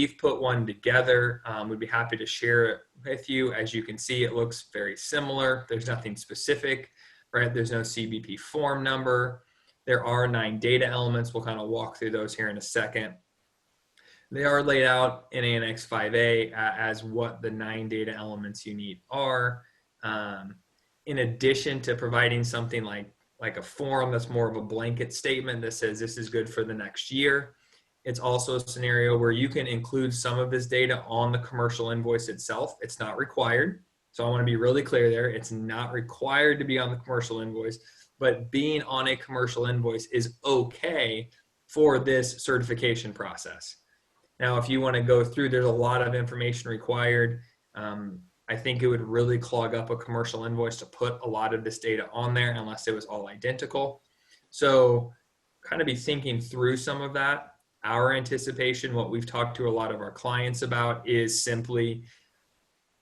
we've put one together. We'd be happy to share it with you. As you can see, it looks very similar. There's nothing specific, right? There's no CBP form number. There are 9 data elements. We'll kind of walk through those here in a second. They are laid out in Annex 5A as what the 9 data elements you need are. In addition to providing something like a form that's more of a blanket statement that says this is good for the next year, it's also a scenario where you can include some of this data on the commercial invoice itself. It's not required. So I want to be really clear there. It's not required to be on the commercial invoice, but being on a commercial invoice is okay for this certification process. Now, if you want to go through, there's a lot of information required. I think it would really clog up a commercial invoice to put a lot of this data on there unless it was all identical. So kind of be thinking through some of that. Our anticipation, what we've talked to a lot of our clients about, is simply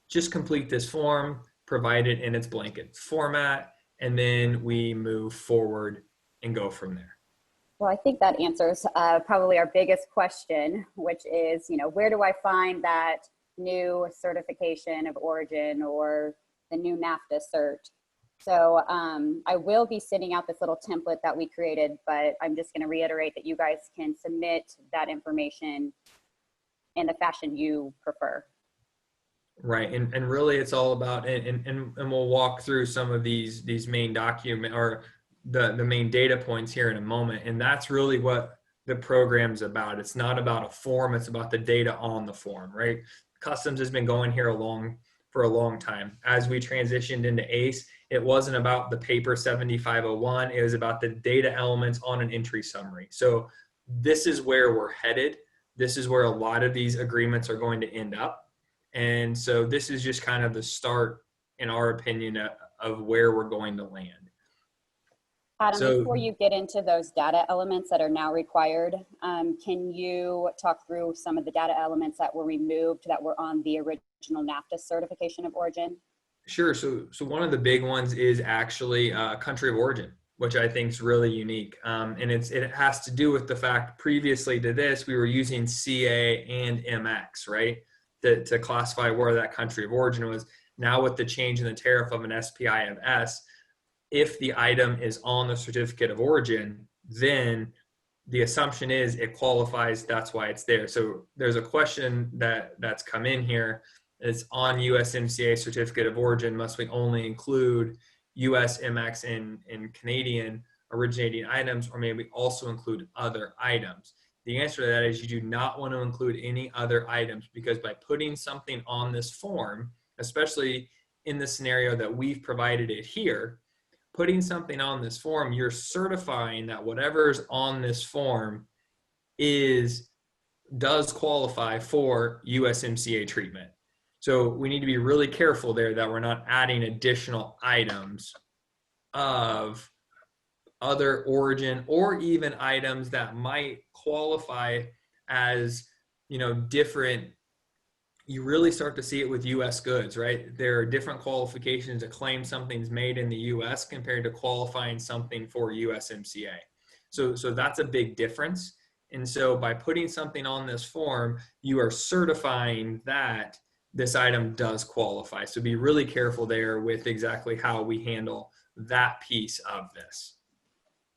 just complete this form, provide it in its blanket format, and then we move forward and go from there. Well, I think that answers probably our biggest question, which is, where do I find that new certification of origin or the new NAFTA cert? So I will be sending out this little template that we created, but I'm just going to reiterate that you guys can submit that information in the fashion you prefer. Right, and really it's all about, and we'll walk through some of these main document or the main data points here in a moment, and that's really what the program's about. It's not about a form, it's about the data on the form, right? Customs has been going here for a long time. As we transitioned into ACE, it wasn't about the paper 7501, it was about the data elements on an entry summary. So this is where we're headed. This is where a lot of these agreements are going to end up. And so this is just kind of the start, in our opinion, of where we're going to land. Adam, before you get into those data elements that are now required, can you talk through some of the data elements that were removed that were on the original NAFTA certification of origin? Sure. So one of the big ones is actually country of origin, which I think is really unique. And it has to do with the fact previously to this, we were using CA and MX, right? To classify where that country of origin was. Now with the change in the tariff of an SPI of S, if the item is on the certificate of origin, then the assumption is it qualifies, that's why it's there. So there's a question that's come in here. It's on USMCA certificate of origin, must we only include USMX and Canadian originating items, or maybe also include other items? The answer to that is you do not want to include any other items, because by putting something on this form, especially in the scenario that we've provided it here, putting something on this form, you're certifying that whatever's on this form does qualify for USMCA treatment. So we need to be really careful there that we're not adding additional items of other origin, or even items that might qualify as, different. You really start to see it with US goods, right? There are different qualifications to claim something's made in the US compared to qualifying something for USMCA. So that's a big difference. And so by putting something on this form, you are certifying that this item does qualify. So be really careful there with exactly how we handle that piece of this.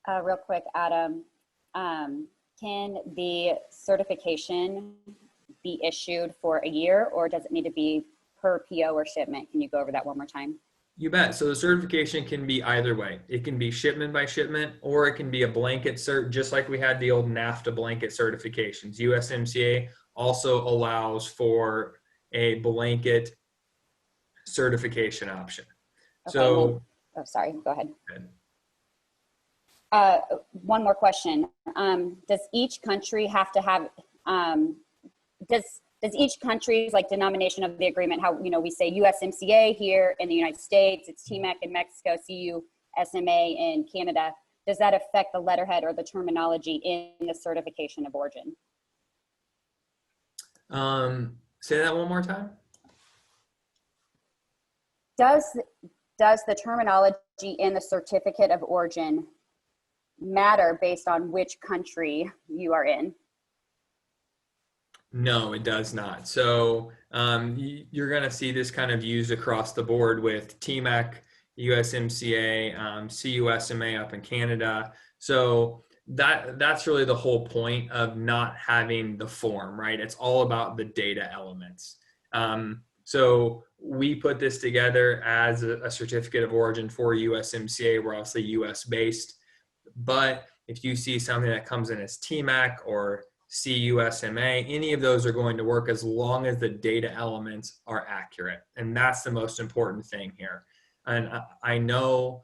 Real quick, Adam, can the certification be issued for a year, or does it need to be per PO or shipment? Can you go over that one more time? You bet. So the certification can be either way. It can be shipment by shipment, or it can be a blanket cert, just like we had the old NAFTA blanket certifications. USMCA also allows for a blanket certification option. Okay, so, sorry, go ahead. One more question. Does each country have to have, does each country's denomination of the agreement, how, we say USMCA here in the United States, it's TMEC in Mexico, CU, SMA in Canada, does that affect the letterhead or the terminology in the certification of origin? Say that one more time. Does the terminology in the certificate of origin matter based on which country you are in? No, it does not. So you're going to see this kind of used across the board with TMAC, USMCA, CUSMA up in Canada. So that's really the whole point of not having the form, right? It's all about the data elements. So we put this together as a certificate of origin for USMCA. We're obviously US based, but if you see something that comes in as TMAC or CUSMA, any of those are going to work as long as the data elements are accurate. And that's the most important thing here. And I know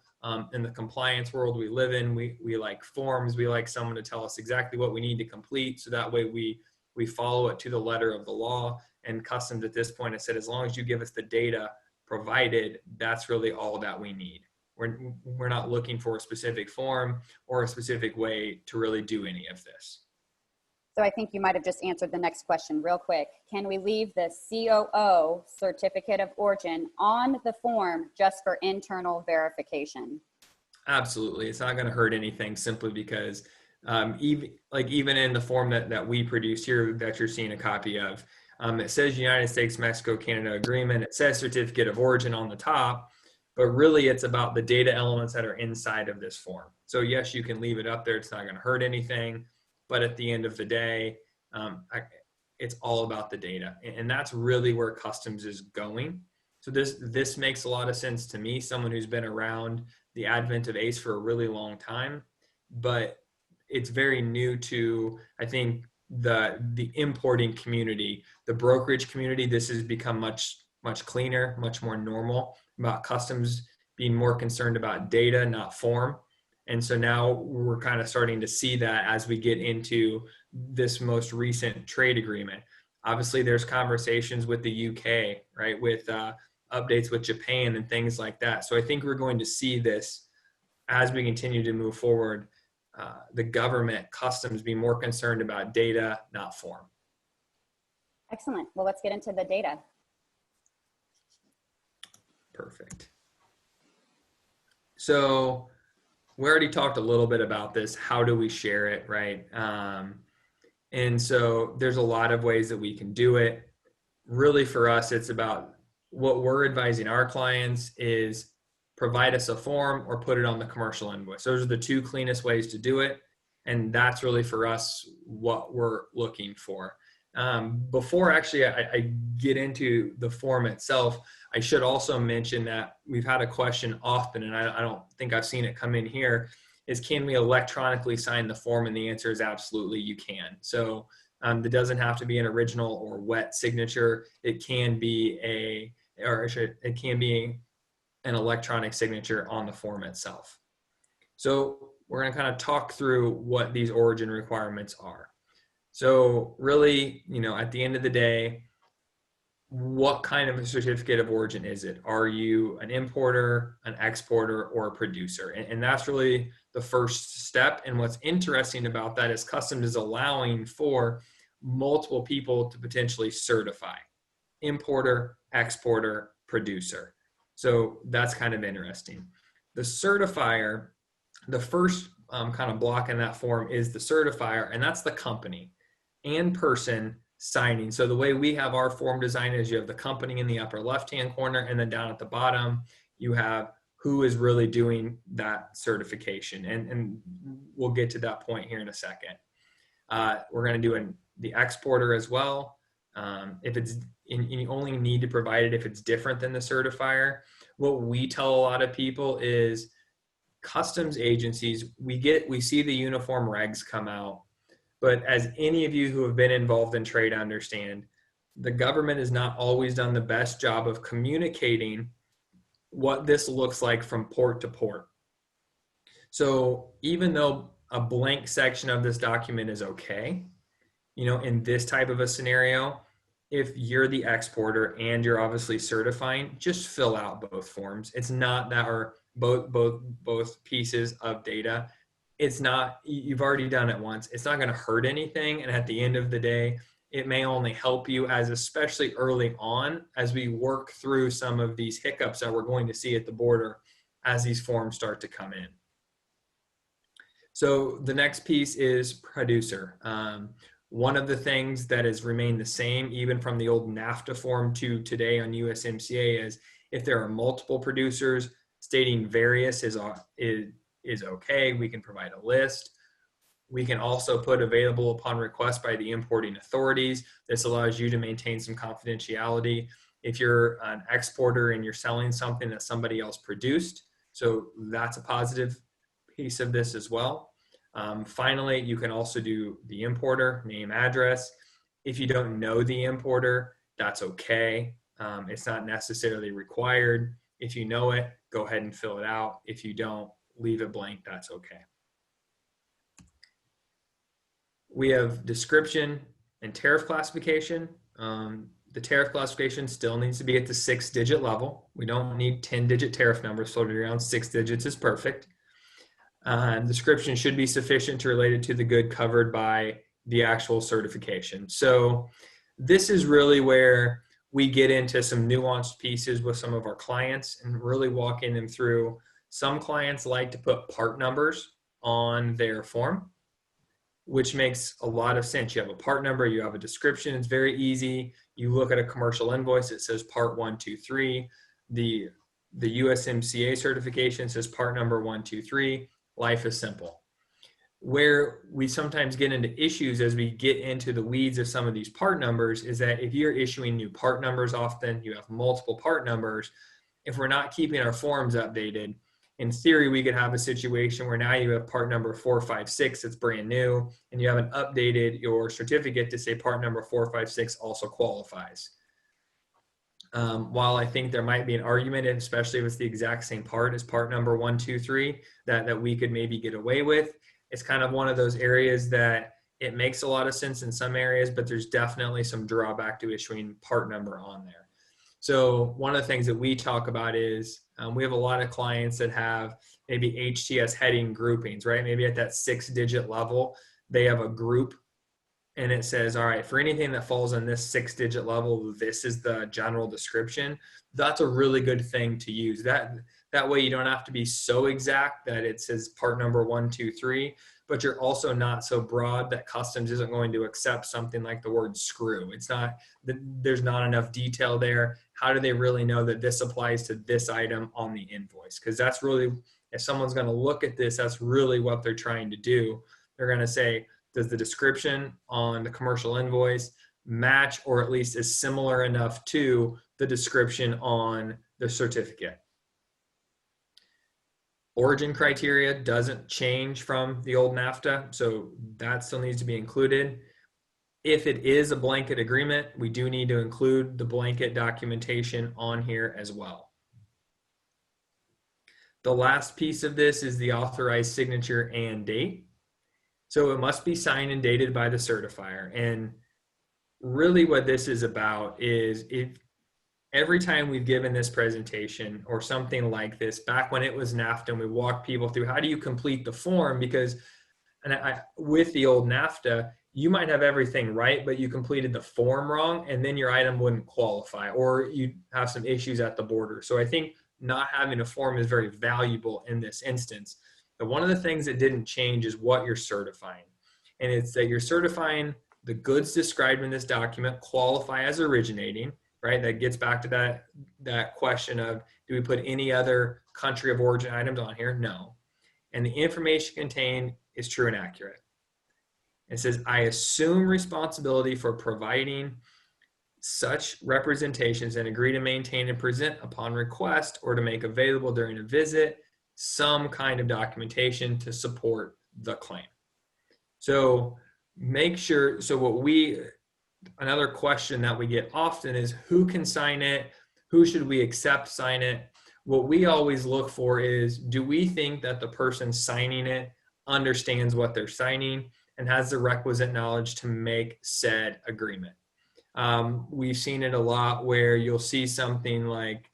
in the compliance world we live in, we like forms. We like someone to tell us exactly what we need to complete. So that way we follow it to the letter of the law. And Customs at this point has said, as long as you give us the data provided, that's really all that we need. We're not looking for a specific form or a specific way to really do any of this. So I think you might have just answered the next question real quick. Can we leave the COO, certificate of origin, on the form just for internal verification? Absolutely. It's not going to hurt anything simply because even in the form that we produce here that you're seeing a copy of, it says United States, Mexico, Canada agreement. It says certificate of origin on the top, but really it's about the data elements that are inside of this form. So yes, you can leave it up there. It's not going to hurt anything. But at the end of the day, it's all about the data. And that's really where Customs is going. So this makes a lot of sense to me, someone who's been around the advent of ACE for a really long time, but it's very new to, I think, the importing community, the brokerage community. This has become much cleaner, much more normal about Customs being more concerned about data, not form. And so now we're kind of starting to see that as we get into this most recent trade agreement. Obviously, there's conversations with the UK, right, with updates with Japan and things like that. So I think we're going to see this as we continue to move forward, the government, Customs, be more concerned about data, not form. Excellent. Well, let's get into the data. Perfect. So we already talked a little bit about this. How do we share it, right? And so there's a lot of ways that we can do it. Really for us, it's about what we're advising our clients is provide us a form or put it on the commercial invoice. Those are the two cleanest ways to do it. And that's really for us what we're looking for. Before actually I get into the form itself, I should also mention that we've had a question often, and I don't think I've seen it come in here, is can we electronically sign the form? And the answer is absolutely you can. So it doesn't have to be an original or wet signature. It can be it can be an electronic signature on the form itself. So we're going to kind of talk through what these origin requirements are. So really, at the end of the day, what kind of a certificate of origin is it? Are you an importer, an exporter, or a producer? And that's really the first step. And what's interesting about that is Customs is allowing for multiple people to potentially certify: importer, exporter, producer. So that's kind of interesting. The certifier, the first kind of block in that form is the certifier, and that's the company and person signing. So the way we have our form design is you have the company in the upper left-hand corner, and then down at the bottom, you have who is really doing that certification. And we'll get to that point here in a second. We're going to do the exporter as well. If it's, you only need to provide it if it's different than the certifier. What we tell a lot of people is Customs agencies, we see the uniform regs come out, but as any of you who have been involved in trade understand, the government has not always done the best job of communicating what this looks like from port to port. So even though a blank section of this document is okay, in this type of a scenario, if you're the exporter and you're obviously certifying, just fill out both forms. It's not that, or both pieces of data. It's not, you've already done it once. It's not going to hurt anything. And at the end of the day, it may only help you, as especially early on as we work through some of these hiccups that we're going to see at the border as these forms start to come in. So the next piece is producer. One of the things that has remained the same, even from the old NAFTA form to today on USMCA, is if there are multiple producers, stating various is okay. We can provide a list. We can also put available upon request by the importing authorities. This allows you to maintain some confidentiality if you're an exporter and you're selling something that somebody else produced. So that's a positive piece of this as well. Finally, you can also do the importer, name, address. If you don't know the importer, that's okay. It's not necessarily required. If you know it, go ahead and fill it out. If you don't, leave it blank, that's okay. We have description and tariff classification. The tariff classification still needs to be at the 6-digit level. We don't need 10-digit tariff numbers floated around. 6 digits is perfect. Description should be sufficient to relate it to the good covered by the actual certification. So this is really where we get into some nuanced pieces with some of our clients and really walking them through. Some clients like to put part numbers on their form, which makes a lot of sense. You have a part number, you have a description, it's very easy. You look at a commercial invoice, it says part 123. The USMCA certification says part number 123. Life is simple. Where we sometimes get into issues as we get into the weeds of some of these part numbers is that if you're issuing new part numbers often, you have multiple part numbers, if we're not keeping our forms updated, in theory, we could have a situation where now you have part number 456, it's brand new, and you haven't updated your certificate to say part number 456 also qualifies. While I think there might be an argument, especially if it's the exact same part as part number 123, that we could maybe get away with. It's kind of one of those areas that it makes a lot of sense in some areas, but there's definitely some drawback to issuing part number on there. So one of the things that we talk about is we have a lot of clients that have maybe HTS heading groupings, right? Maybe at that 6-digit level, they have a group and it says, all right, for anything that falls on this 6-digit level, this is the general description. That's a really good thing to use. That way you don't have to be so exact that it says part number 123, but you're also not so broad that customs isn't going to accept something like the word screw. It's not, there's not enough detail there. How do they really know that this applies to this item on the invoice? Because that's really, if someone's going to look at this, that's really what they're trying to do. They're going to say, does the description on the commercial invoice match or at least is similar enough to the description on the certificate? Origin criteria doesn't change from the old NAFTA, so that still needs to be included. If it is a blanket agreement, we do need to include the blanket documentation on here as well. The last piece of this is the authorized signature and date. So it must be signed and dated by the certifier. And really what this is about is if every time we've given this presentation or something like this, back when it was NAFTA and we walked people through how do you complete the form, because with the old NAFTA, you might have everything right, but you completed the form wrong and then your item wouldn't qualify or you have some issues at the border. So I think not having a form is very valuable in this instance. But one of the things that didn't change is what you're certifying. And it's that you're certifying the goods described in this document qualify as originating, right? That gets back to that question of, do we put any other country of origin items on here? No. And the information contained is true and accurate. It says, I assume responsibility for providing such representations and agree to maintain and present upon request or to make available during a visit some kind of documentation to support the claim. So make sure, another question that we get often is who can sign it? Who should we accept sign it? What we always look for is, do we think that the person signing it understands what they're signing and has the requisite knowledge to make said agreement? We've seen it a lot where you'll see something like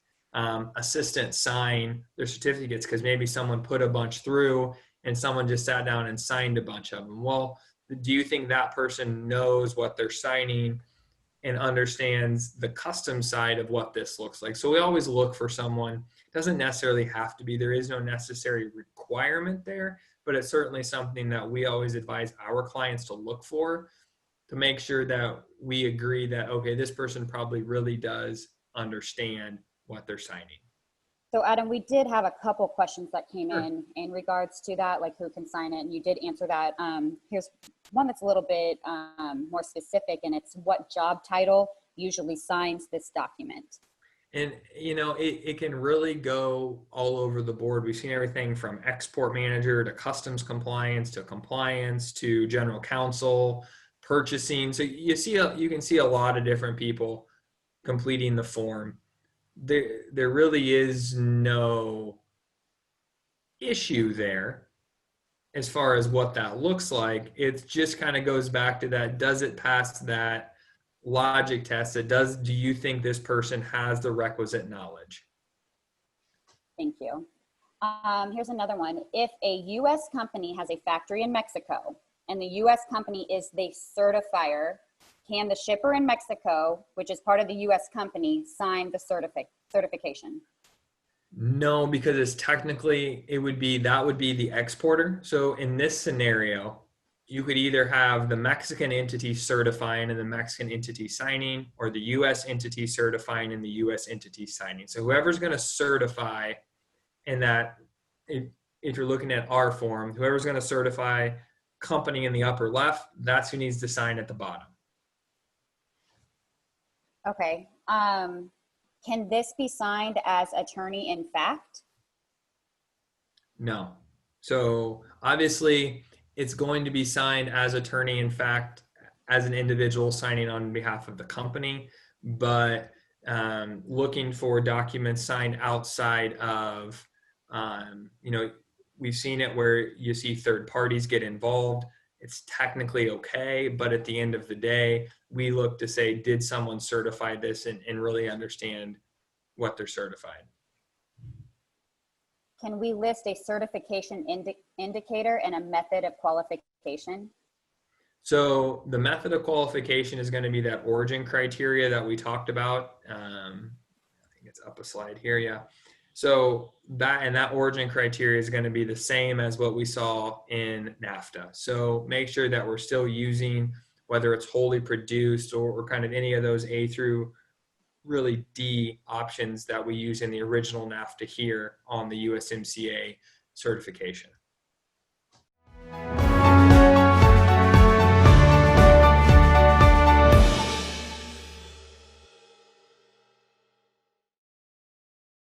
assistant sign their certificates because maybe someone put a bunch through and someone just sat down and signed a bunch of them. Well, do you think that person knows what they're signing and understands the custom side of what this looks like? So we always look for someone. It doesn't necessarily have to be. There is no necessary requirement there, but it's certainly something that we always advise our clients to look for. to make sure that we agree that, okay, this person probably really does understand what they're signing. So Adam, we did have a couple questions that came Sure. in regards to that, like who can sign it, and you did answer that. Here's one that's a little bit more specific, and it's what job title usually signs this document. And, you know, it can really go all over the board. We've seen everything from export manager to customs compliance to general counsel, purchasing. So you can see a lot of different people completing the form. There really is no issue there as far as what that looks like. It just kind of goes back to that, does it pass that logic test? Do you think this person has the requisite knowledge? Thank you. Here's another one. If a U.S. company has a factory in Mexico and the U.S. company is the certifier, can the shipper in Mexico, which is part of the U.S. company, sign the certification? No, because it's technically, that would be the exporter. So in this scenario, you could either have the Mexican entity certifying and the Mexican entity signing, or the U.S. entity certifying and the U.S. entity signing. So whoever's going to certify in that, if you're looking at our form, whoever's going to certify company in the upper left, that's who needs to sign at the bottom. Okay. Can this be signed as attorney in fact? No. So obviously it's going to be signed as attorney in fact, as an individual signing on behalf of the company, but looking for documents signed outside of, we've seen it where you see third parties get involved. It's technically okay, but at the end of the day, we look to say, did someone certify this and really understand what they're certified? Can we list a certification indicator and a method of qualification? So the method of qualification is going to be that origin criteria that we talked about. I think it's up a slide here. Yeah. So that origin criteria is going to be the same as what we saw in NAFTA. So make sure that we're still using, whether it's wholly produced or kind of any of those A through really D options that we use in the original NAFTA here on the USMCA certification.